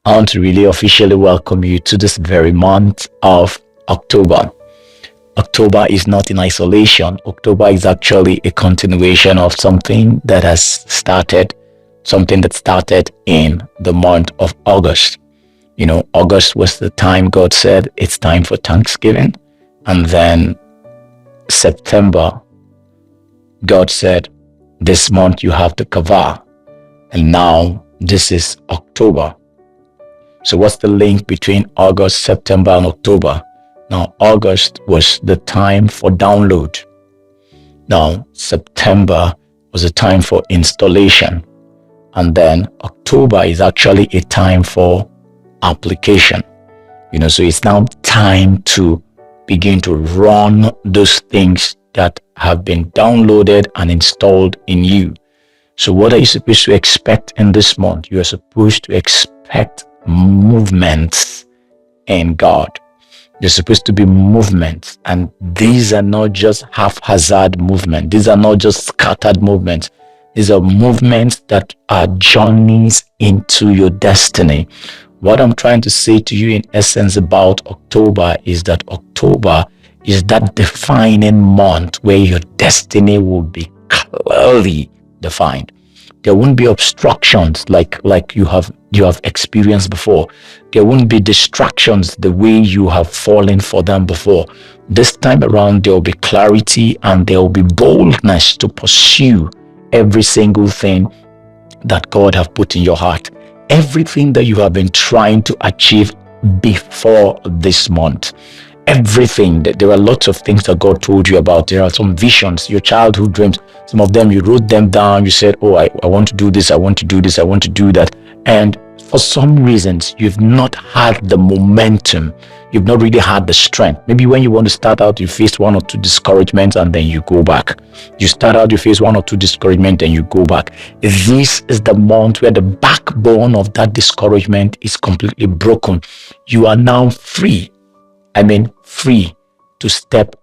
I want to really officially welcome you to this very month of October. October is not in isolation. October is actually a continuation of something that has started, something that started in the month of August. You know, August was the time God said it's time for Thanksgiving. And then September, God said, this month you have the kava. And now this is October. So what's the link between August, September, and October? Now, August was the time for download. Now, September was a time for installation. And then October is actually a time for application. So it's now time to begin to run those things that have been downloaded and installed in you. So what are you supposed to expect in this month? You are supposed to expect movements in God. You're supposed to be movements, and these are not just haphazard movements. These are not just scattered movements. These are movements that are journeys into your destiny. What I'm trying to say to you in essence about October is that October is that defining month where your destiny will be clearly defined. There won't be obstructions like you have experienced before. There won't be distractions the way you have fallen for them before. This time around, there will be clarity and there will be boldness to pursue every single thing that God have put in your heart. Everything that you have been trying to achieve before this month. Everything. There are lots of things that God told you about. There are some visions, your childhood dreams. Some of them you wrote them down. You said, oh, I want to do this, I want to do this, I want to do that. And for some reasons, you've not had the momentum. You've not really had the strength. Maybe when you want to start out, you faced one or two discouragements and then you go back. You start out, you face one or two discouragements and you go back. This is the month where the backbone of that discouragement is completely broken. You are now free. Free to step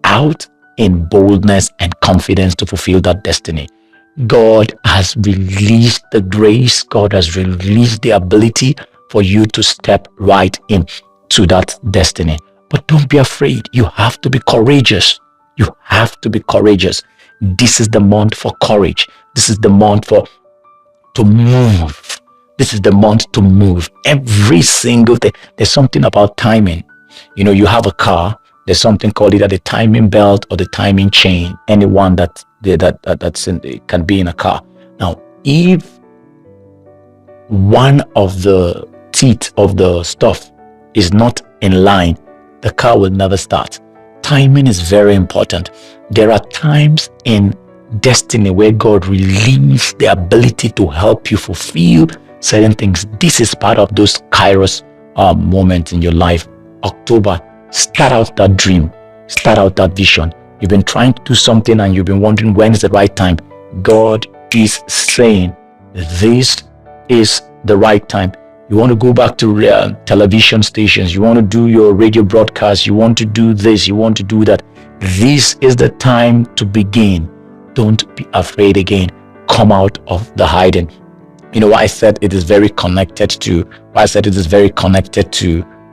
out in boldness and confidence to fulfill that destiny. God has released the grace. God has released the ability for you to step right into that destiny. But don't be afraid. You have to be courageous. You have to be courageous. This is the month for courage. This is the month to move. This is the month to move. Every single thing. There's something about timing. You have a car, there's something called either the timing belt or the timing chain. Anyone that's can be in a car. Now, if one of the teeth of the stuff is not in line, the car will never start. Timing is very important. There are times in destiny where God releases the ability to help you fulfill certain things. This is part of those kairos moments in your life. October, start out that dream, start out that vision. You've been trying to do something and you've been wondering when is the right time. God is saying this is the right time. You want to go back to television stations, you want to do your radio broadcast, you want to do this, you want to do that. This is the time to begin. Don't be afraid again. Come out of the hiding. Why I said it is very connected to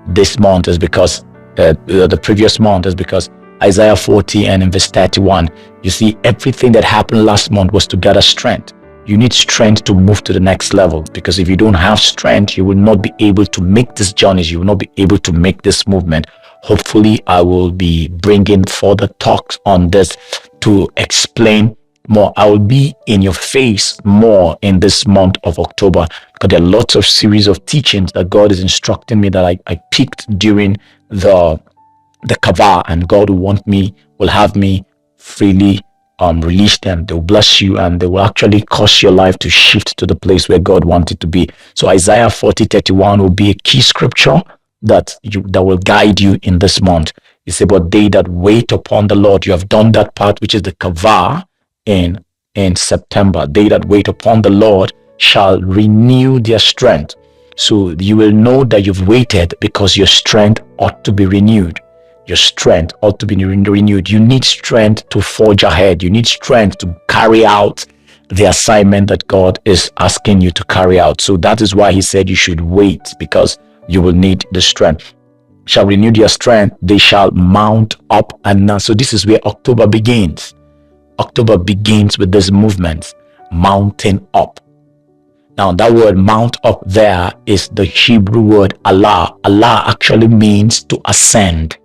this month is because the previous month is because Isaiah 40 and in verse 31, you see everything that happened last month was to gather strength. You need strength to move to the next level, because if you don't have strength, you will not be able to make these journeys. You will not be able to make this movement. Hopefully, I will be bringing further talks on this to explain more. I will be in your face more in this month of October, because there are lots of series of teachings that God is instructing me that I picked during the kava, and God will have me freely release them. They will bless you and they will actually cause your life to shift to the place where God wanted to be. So Isaiah 40:31 will be a key scripture that will guide you in this month. It's about they that wait upon the Lord. You have done that part, which is the kava in September. They that wait upon the Lord shall renew their strength. So you will know that you've waited because your strength ought to be renewed. Your strength ought to be renewed. You need strength to forge ahead. You need strength to carry out the assignment that God is asking you to carry out. So that is why he said you should wait, because you will need the strength. Shall renew their strength, they shall mount up. And now, so this is where October begins. October begins with this movement, mounting up. Now, that word mount up there is the Hebrew word Allah. Allah actually means to ascend.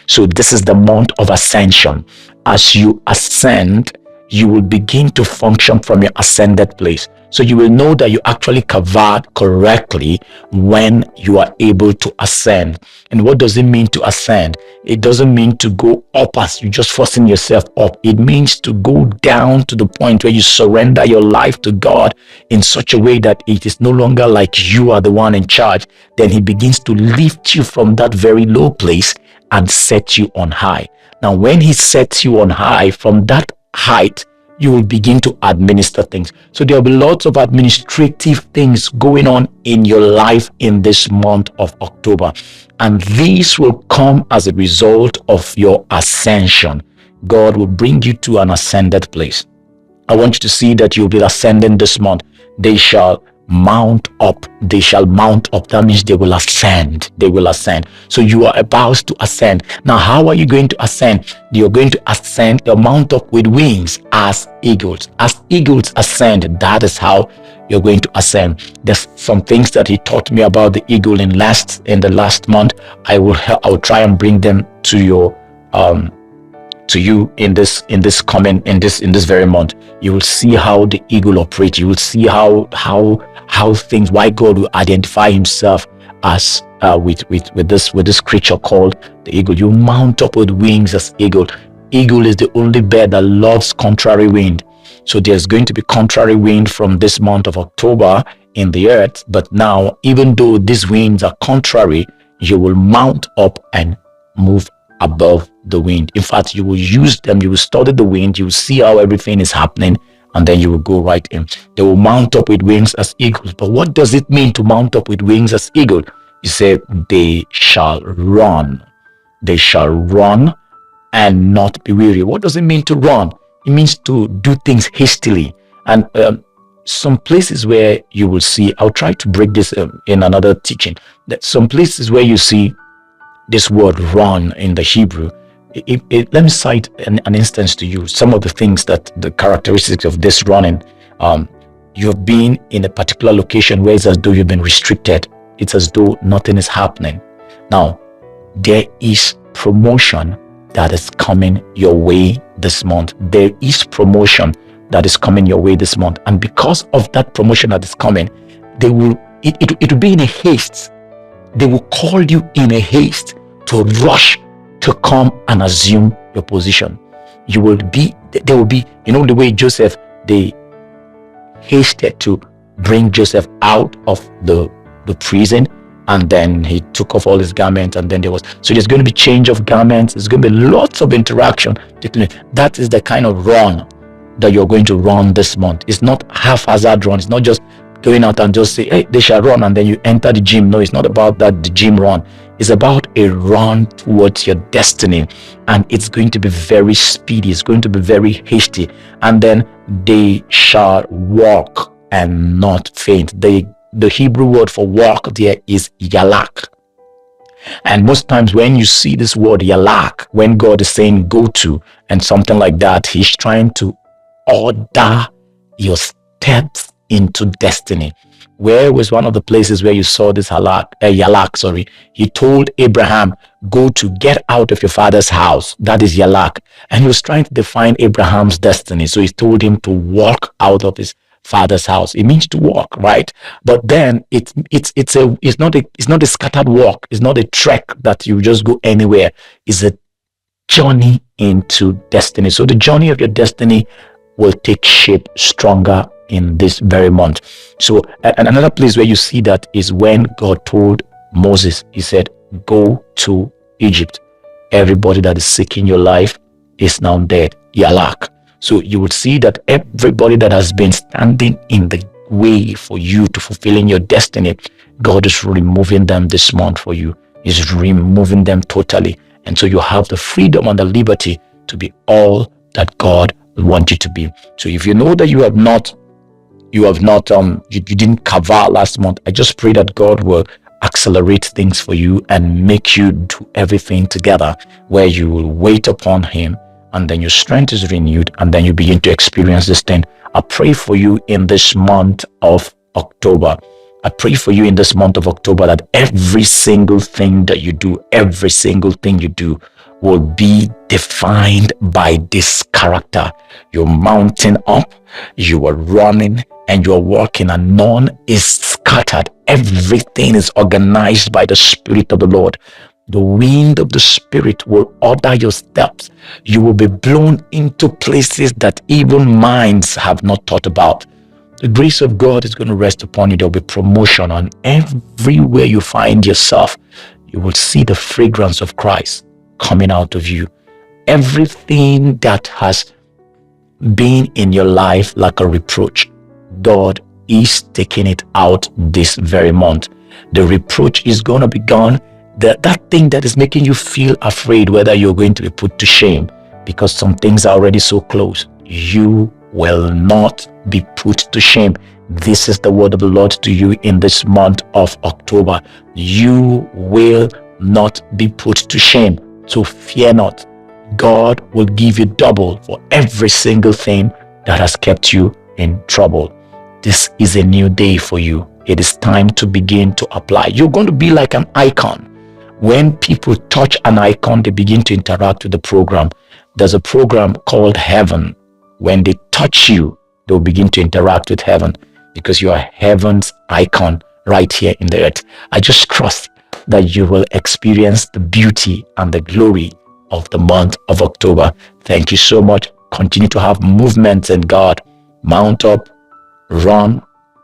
So this is the month of ascension. As you ascend, you will begin to function from your ascended place. So you will know that you actually covered correctly when you are able to ascend. And what does it mean to ascend? It doesn't mean to go up as you just forcing yourself up. It means to go down to the point where you surrender your life to God in such a way that it is no longer like you are the one in charge. Then he begins to lift you from that very low place and set you on high. Now, when he sets you on high, from that height, you will begin to administer things. So there will be lots of administrative things going on in your life in this month of October. And these will come as a result of your ascension. God will bring you to an ascended place. I want you to see that you'll be ascending this month. They shall mount up. They shall mount up. That means they will ascend. They will ascend. So you are about to ascend. Now, how are you going to ascend? You're going to ascend, you'll mount up with wings as eagles. As eagles ascend, that is how you're going to ascend. There's some things that he taught me about the eagle in the last month. I will try and bring them to you in this very month. You will see how the eagle operates. You will see how things, why God will identify himself as with this creature called the eagle. You mount up with wings as eagle. Eagle is the only bird that loves contrary wind. So there's going to be contrary wind from this month of October in the earth. But now, even though these winds are contrary, you will mount up and move above the wind. In fact, you will use them. You will study the wind. You will see how everything is happening, and then you will go right in. They will mount up with wings as eagles. But what does it mean to mount up with wings as eagle? He said, they shall run. They shall run and not be weary. What does it mean to run? It means to do things hastily. And some places where you will see, I'll try to break this in another teaching, that some places where you see this word run in the Hebrew, let me cite an instance to you. Some of the things that the characteristics of this running, you've been in a particular location where it's as though you've been restricted. It's as though nothing is happening. Now, there is promotion that is coming your way this month. There is promotion that is coming your way this month. And because of that promotion that is coming, it will be in a haste. They will call you in a haste to rush to come and assume your position. There will be, the way Joseph, they hasted to bring Joseph out of the prison, and then he took off all his garments, and then there's going to be change of garments. There's going to be lots of interaction. That is the kind of run that you're going to run this month. It's not haphazard run. It's not just going out and just say, hey, they shall run, and then you enter the gym. No, it's not about that, the gym run. It's about a run towards your destiny, and it's going to be very speedy. It's going to be very hasty. And then they shall walk and not faint. The Hebrew word for walk there is yalak. And most times when you see this word yalak, when God is saying go to and something like that, he's trying to order your steps into destiny. Where was one of the places where you saw this yalak? He told Abraham, go to get out of your father's house. That is yalak. And he was trying to define Abraham's destiny. So he told him to walk out of his father's house. It means to walk, right? But then it's not a scattered walk. It's not a trek that you just go anywhere. It's a journey into destiny. So the journey of your destiny will take shape stronger in this very month. So and another place where you see that is when God told Moses, he said, go to Egypt. Everybody that is seeking your life is now dead. Yalak. So you would see that everybody that has been standing in the way for you to fulfilling your destiny, God is removing them this month for you. He's removing them totally. And so you have the freedom and the liberty to be all that God want you to be. So if you know that you didn't cover last month, I just pray that God will accelerate things for you and make you do everything together, where you will wait upon him, and then your strength is renewed, and then you begin to experience this thing. I pray for you in this month of October. I pray for you in this month of October that every single thing that you do, every single thing you do will be defined by this character. You're mounting up, you are running, and you're walking, and none is scattered. Everything is organized by the Spirit of the Lord. The wind of the Spirit will order your steps. You will be blown into places that even minds have not thought about. The grace of God is going to rest upon you. There will be promotion, and everywhere you find yourself, you will see the fragrance of Christ coming out of you. Everything that has been in your life like a reproach, God is taking it out this very month. The reproach is going to be gone. That thing that is making you feel afraid whether you're going to be put to shame, because some things are already so close, you will not be put to shame. This is the word of the Lord to you in this month of October. You will not be put to shame. So fear not. God will give you double for every single thing that has kept you in trouble. This is a new day for you. It is time to begin to apply. You're going to be like an icon. When people touch an icon, they begin to interact with the program. There's a program called Heaven. When they touch you, they'll begin to interact with heaven, because you are heaven's icon right here in the earth. I just trust that you will experience the beauty and the glory of the month of October. Thank you so much. Continue to have movements in God. Mount up, run,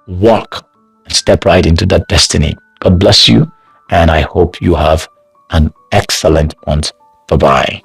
walk, and step right into that destiny. God bless you, and I hope you have an excellent month. Bye-bye.